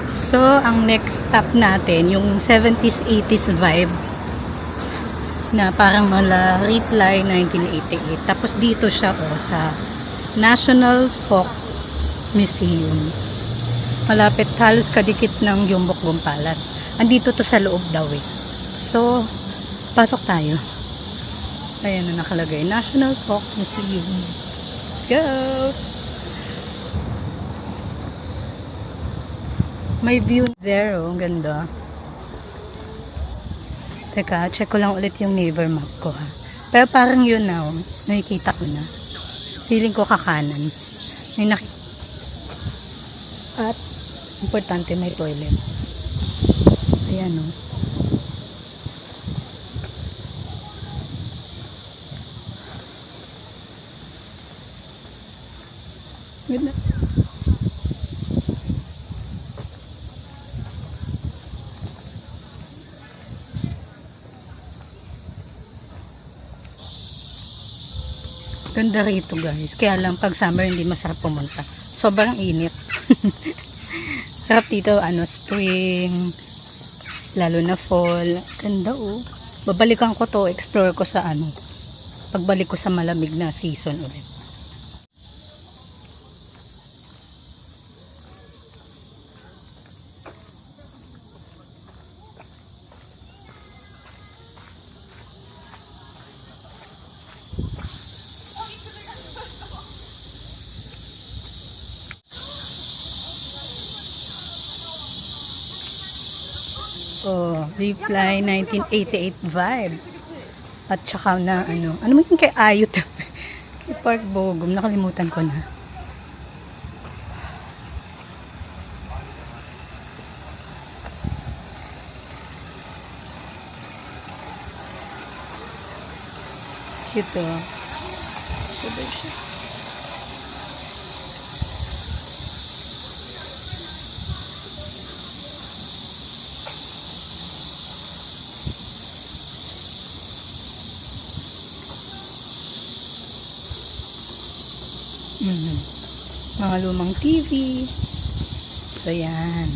So, ang next stop natin, yung 70s, 80s vibe na parang mala Reply 1988. Tapos dito siya sa National Folk Museum. Malapit, halos kadikit ng Yumbok Palace. Andito to sa loob daw eh. So, pasok tayo. Ayan na nakalagay, National Folk Museum. Let's go! May view there, oh. Ang ganda. Teka, check ko lang ulit yung neighbor map ko, ha. Pero parang yun na, oh. Nakikita ko na. Feeling ko kakanan. May At, importante, may toilet. Ayan, oh. Ganda. Ganda rito guys. Kaya lang pag summer hindi masarap pumunta. Sobrang init. Sarap dito spring, lalo na fall. Ganda oh. Babalikan ko to, explore ko sa pagbalik ko sa malamig na season ulit. Oh, Reply 1988 vibe. At saka na ano mo yung kay Ayot? Kay Park Bogum, nakalimutan ko na. Ito. Ito siya. Mga lumang TV. So, yan.